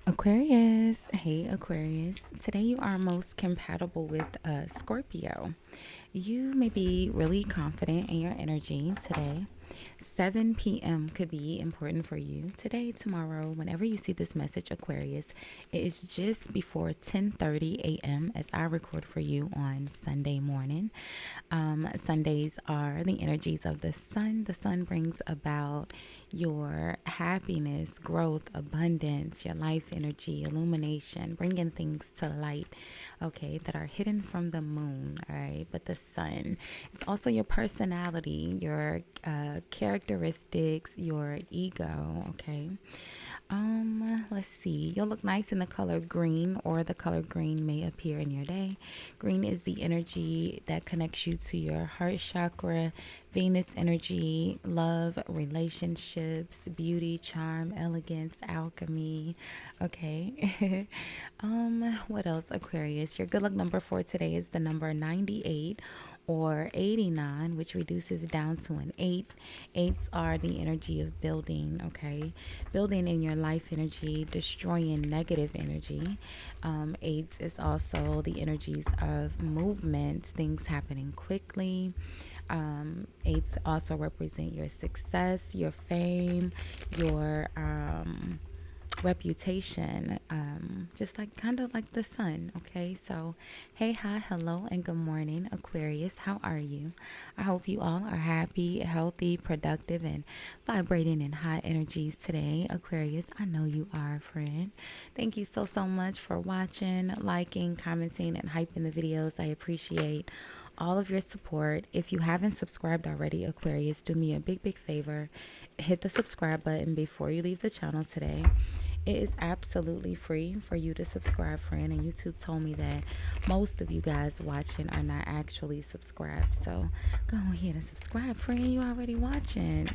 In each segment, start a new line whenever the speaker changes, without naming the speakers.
Aquarius, hey Aquarius. Today you are most compatible with Scorpio. You may be really confident in your energy today. 7 p.m. could be important for you today, tomorrow, whenever you see this message, Aquarius. It is just before 10:30 a.m. as I record for you on Sunday morning. Sundays are the energies of the sun. The sun brings about your happiness, growth, abundance, your life energy, illumination, bringing things to light, okay, that are hidden from the moon, all right? But the sun is also your personality, your characteristics, your ego, okay? Let's see. You'll look nice in the color green, or the color green may appear in your day. Green is the energy that connects you to your heart chakra, Venus energy, love, relationships, beauty, charm, elegance, alchemy. Okay. What else, Aquarius? Your good luck number for today is the number 98 or 89, which reduces down to an 8. Eights are the energy of building, okay? Building in your life energy, destroying negative energy. Eights is also the energies of movement, things happening quickly. Eights also represent your success, your fame, your reputation, just like kind of like the sun. Okay, so hey, hi, hello, and good morning, Aquarius. How are you? I hope you all are happy, healthy, productive, and vibrating in high energies today, Aquarius. I know you are, friend. Thank you so much for watching, liking, commenting, and hyping the videos. I appreciate all of your support. If you haven't subscribed already, Aquarius, do me a big favor. Hit the subscribe button before you leave the channel today. It is absolutely free for you to subscribe, friend. And YouTube told me that most of you guys watching are not actually subscribed. So go ahead and subscribe, friend. You already watching.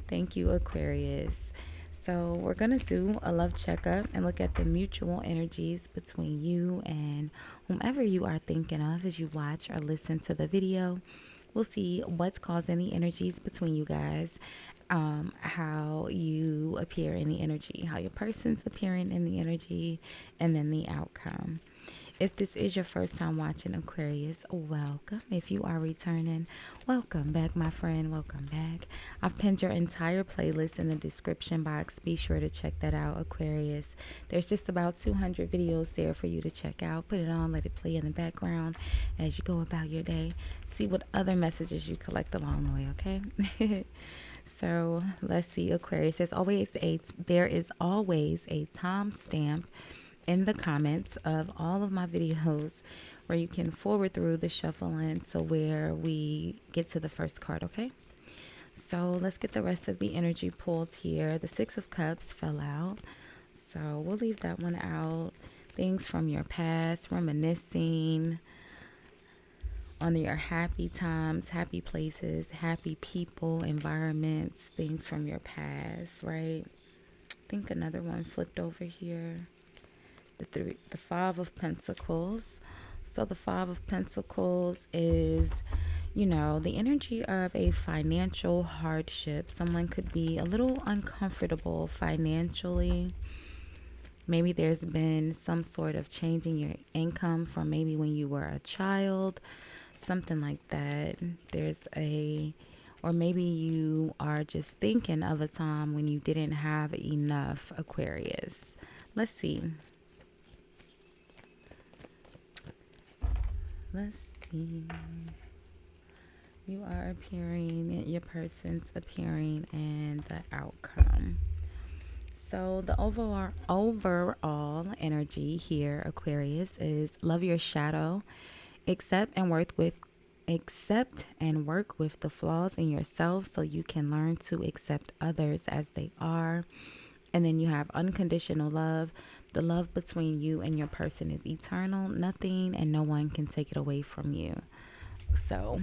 Thank you, Aquarius. So we're going to do a love checkup and look at the mutual energies between you and whomever you are thinking of as you watch or listen to the video. We'll see what's causing the energies between you guys, how you appear in the energy, how your person's appearing in the energy, and then the outcome. If this is your first time watching Aquarius, welcome. If you are returning, welcome back, my friend. Welcome back. I've pinned your entire playlist in the description box. Be sure to check that out, Aquarius. There's just about 200 videos there for you to check out. Put it on, let it play in the background as you go about your day. See what other messages you collect along the way, okay? So let's see, Aquarius. There is always a timestamp in the comments of all of my videos where you can forward through the shuffling to where we get to the first card, okay? So let's get the rest of the energy pulled here. The Six of Cups fell out, so we'll leave that one out. Things from your past, reminiscing on your happy times, happy places, happy people, environments, things from your past, right? I think another one flipped over here. The Five of Pentacles. So the Five of Pentacles is, the energy of a financial hardship. Someone could be a little uncomfortable financially. Maybe there's been some sort of change in your income from maybe when you were a child, something like that. Or maybe you are just thinking of a time when you didn't have enough, Aquarius. Let's see. Let's see. You are appearing, your person's appearing, and the outcome. So the overall energy here, Aquarius, is love your shadow, accept and work with the flaws in yourself so you can learn to accept others as they are. And then you have unconditional love. The love between you and your person is eternal. Nothing and no one can take it away from you. So,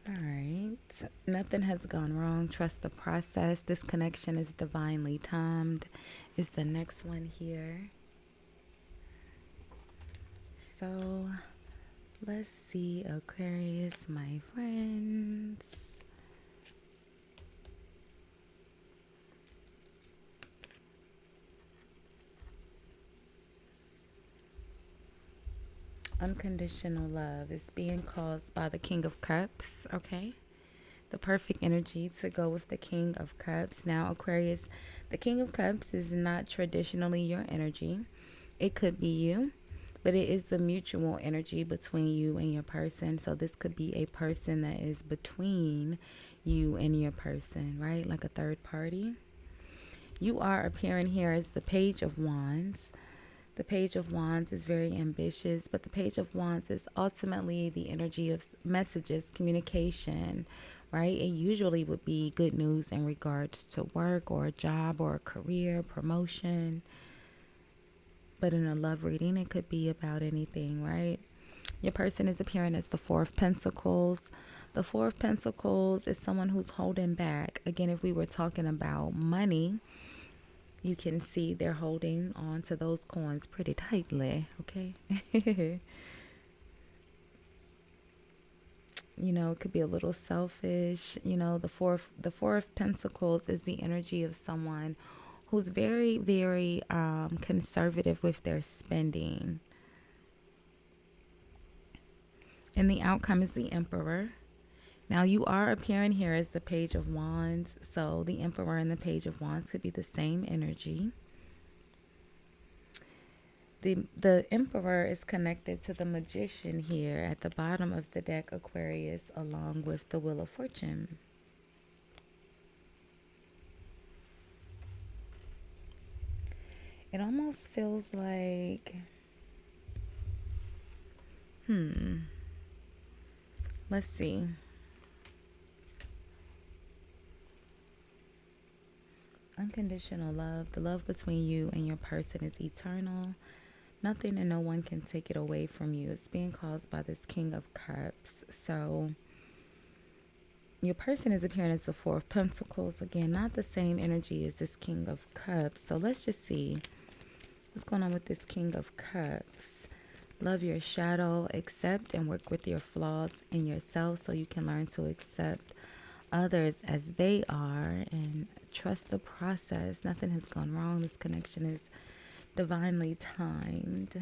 all right. Nothing has gone wrong. Trust the process. This connection is divinely timed. Is the next one here. So, let's see, Aquarius, my friends. Unconditional love is being caused by the King of Cups, okay? The perfect energy to go with the King of Cups. Now, Aquarius, the King of Cups is not traditionally your energy. It could be you, but it is the mutual energy between you and your person. So this could be a person that is between you and your person, right? Like a third party. You are appearing here as the Page of Wands. The Page of Wands is very ambitious, but the Page of Wands is ultimately the energy of messages, communication, right? It usually would be good news in regards to work or a job or a career, promotion. But in a love reading, it could be about anything, right? Your person is appearing as the Four of Pentacles. The Four of Pentacles is someone who's holding back. Again, if we were talking about money, you can see they're holding on to those coins pretty tightly, okay? You know, it could be a little selfish. You know, the four of Pentacles is the energy of someone who's very, very conservative with their spending. And the outcome is the Emperor. Now, you are appearing here as the Page of Wands. So the Emperor and the Page of Wands could be the same energy. The Emperor is connected to the Magician here at the bottom of the deck, Aquarius, along with the Wheel of Fortune. It almost feels like, let's see. Unconditional love. The love between you and your person is eternal. Nothing and no one can take it away from you. It's being caused by this King of Cups. So your person is appearing as the Four of Pentacles. Again, not the same energy as this King of Cups. So let's just see what's going on with this King of Cups. Love your shadow. Accept and work with your flaws in yourself so you can learn to accept others as they are and trust the process. Nothing has gone wrong. This connection is divinely timed.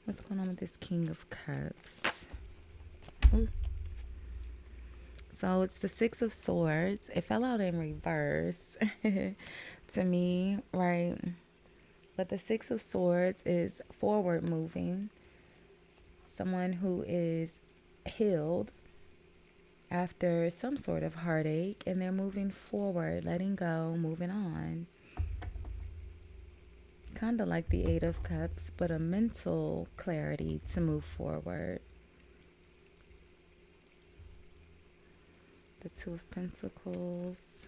What's going on with this King of Cups? Ooh. So it's the Six of Swords. It fell out in reverse to me, right? But the Six of Swords is forward moving. Someone who is healed after some sort of heartache, and they're moving forward, letting go, moving on. Kind of like the Eight of Cups, but a mental clarity to move forward. The Two of Pentacles.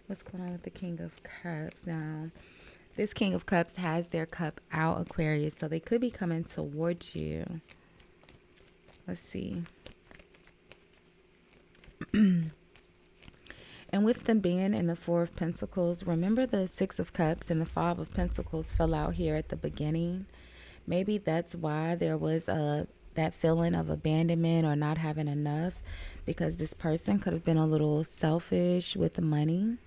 What's going on with the King of Cups? Now, this King of Cups has their cup out, Aquarius, so they could be coming towards you. Let's see. And with them being in the Four of Pentacles, remember the Six of Cups and the Five of Pentacles fell out here at the beginning. Maybe that's why there was that feeling of abandonment or not having enough, because this person could have been a little selfish with the money.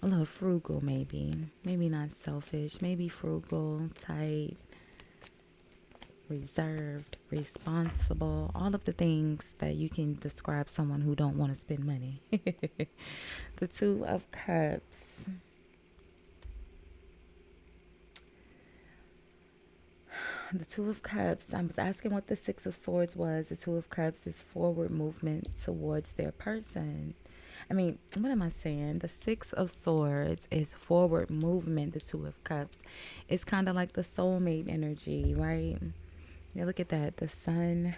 A little frugal, maybe. Maybe not selfish. Maybe frugal, tight, reserved, responsible. All of the things that you can describe someone who don't want to spend money. The Two of Cups. The Two of Cups. I was asking what the Six of Swords was. The Two of Cups is forward movement towards their person. I mean, what am I saying? The Six of Swords is forward movement. The Two of Cups is kind of like the soulmate energy, right? Yeah, look at that. The Sun,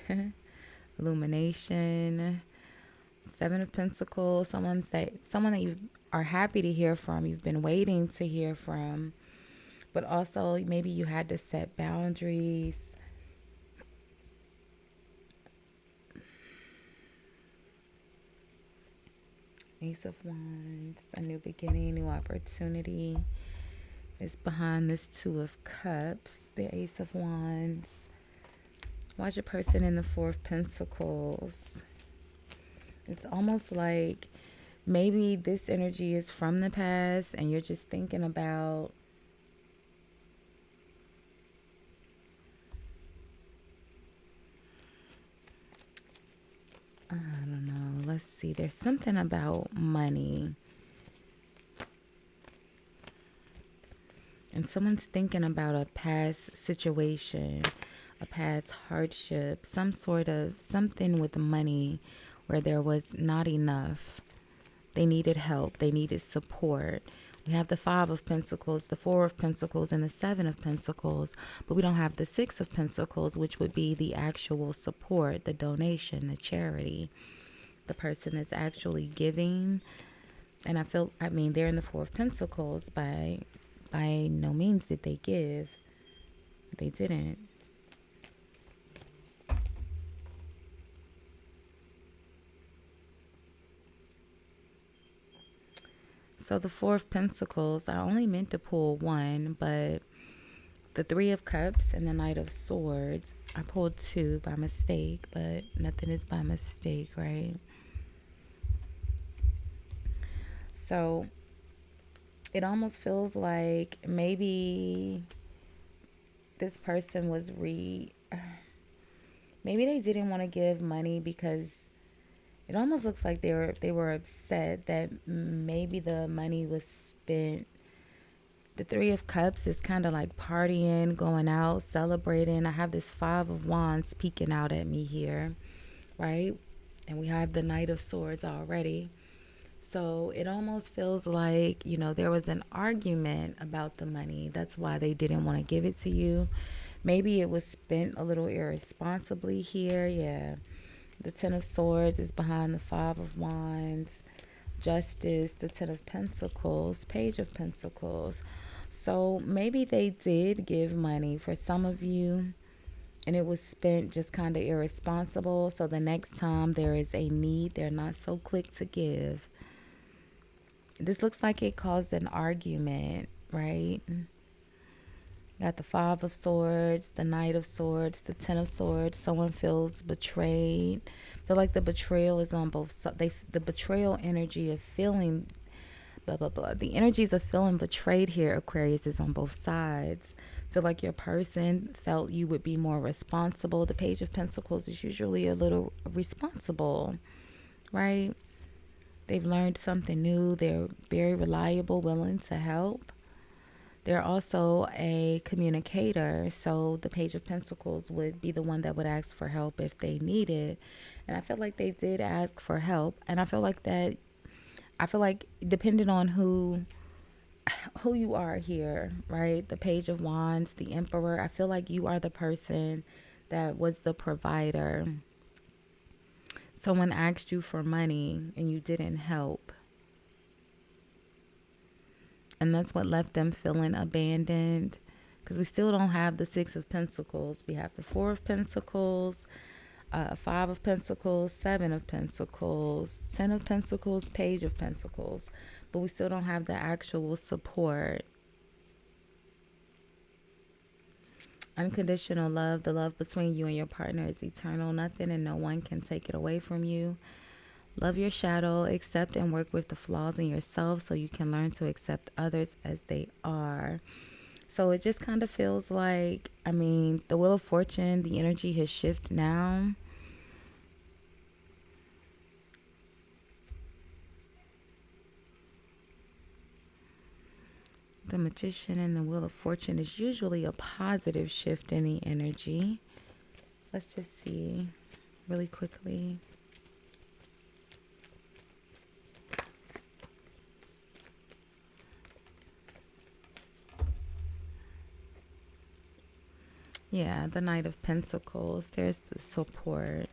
illumination, Seven of Pentacles. Someone that you are happy to hear from. You've been waiting to hear from. But also, maybe you had to set boundaries. Ace of Wands, a new beginning, new opportunity is behind this Two of Cups. The Ace of Wands. Why's your person in the Four of Pentacles? It's almost like maybe this energy is from the past and you're just thinking about, I don't know, let's see, there's something about money. And someone's thinking about a past situation, a past hardship, some sort of something with money where there was not enough. They needed help, they needed support. We have the Five of Pentacles, the Four of Pentacles, and the Seven of Pentacles, but we don't have the Six of Pentacles, which would be the actual support, the donation, the charity, the person that's actually giving. And I mean, they're in the Four of Pentacles. By no means did they give. They didn't. So the Four of Pentacles, I only meant to pull one, but the Three of Cups and the Knight of Swords, I pulled two by mistake, but nothing is by mistake, right? So it almost feels like maybe this person was maybe they didn't want to give money because it almost looks like they were upset that maybe the money was spent. The Three of Cups is kind of like partying, going out, celebrating. I have this Five of Wands peeking out at me here, right? And we have the Knight of Swords already. So it almost feels like, there was an argument about the money. That's why they didn't want to give it to you. Maybe it was spent a little irresponsibly here. Yeah. The Ten of Swords is behind the Five of Wands. Justice, the Ten of Pentacles, Page of Pentacles. So maybe they did give money for some of you and it was spent just kind of irresponsible. So the next time there is a need, they're not so quick to give. This looks like it caused an argument, right? Got the Five of Swords, the Knight of Swords, the Ten of Swords. Someone feels betrayed. Feel like the betrayal is on both sides. The betrayal energy of feeling, blah, blah, blah. The energies of feeling betrayed here, Aquarius, is on both sides. Feel like your person felt you would be more responsible. The Page of Pentacles is usually a little responsible, right? They've learned something new. They're very reliable, willing to help. They're also a communicator. So the Page of Pentacles would be the one that would ask for help if they needed. And I feel like they did ask for help. And I feel like depending on who you are here, right? The Page of Wands, the Emperor, I feel like you are the person that was the provider. Someone asked you for money and you didn't help. And that's what left them feeling abandoned. Because we still don't have the Six of Pentacles. We have the Four of Pentacles, Five of Pentacles, Seven of Pentacles, Ten of Pentacles, Page of Pentacles. But we still don't have the actual support. Unconditional love, the love between you and your partner is eternal. Nothing and no one can take it away from you. Love your shadow, accept and work with the flaws in yourself so you can learn to accept others as they are. So it just kind of feels like, the Wheel of Fortune, the energy has shifted now. The Magician and the Wheel of Fortune is usually a positive shift in the energy. Let's just see really quickly. Yeah, the Knight of Pentacles. There's the support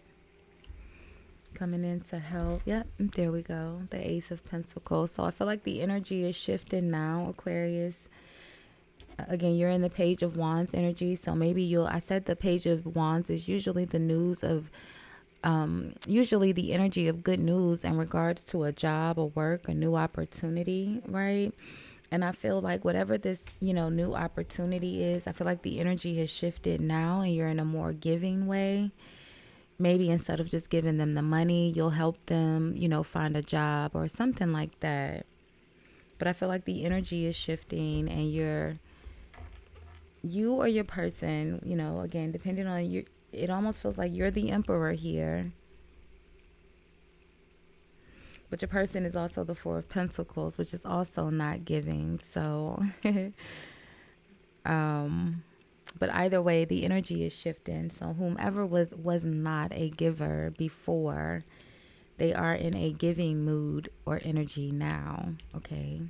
coming in to help. Yep, there we go. The Ace of Pentacles. So I feel like the energy is shifting now, Aquarius. Again, you're in the Page of Wands energy. So maybe I said the Page of Wands is usually the news of, usually the energy of good news in regards to a job, a work, a new opportunity, right? And I feel like whatever this, new opportunity is, I feel like the energy has shifted now and you're in a more giving way. maybe instead of just giving them the money, you'll help them, find a job or something like that. But I feel like the energy is shifting, and you or your person, again, depending on you, it almost feels like you're the emperor here. But your person is also the Four of Pentacles, which is also not giving. So, but either way, the energy is shifting. So whomever was not a giver before, they are in a giving mood or energy now. Okay.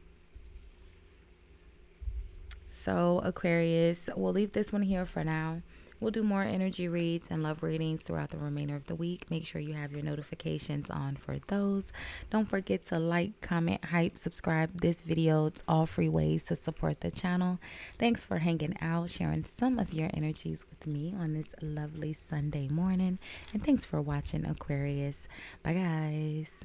So Aquarius, we'll leave this one here for now. We'll do more energy reads and love readings throughout the remainder of the week. Make sure you have your notifications on for those. Don't forget to like, comment, hype, subscribe this video. It's all free ways to support the channel. Thanks for hanging out, sharing some of your energies with me on this lovely Sunday morning. And thanks for watching, Aquarius. Bye, guys.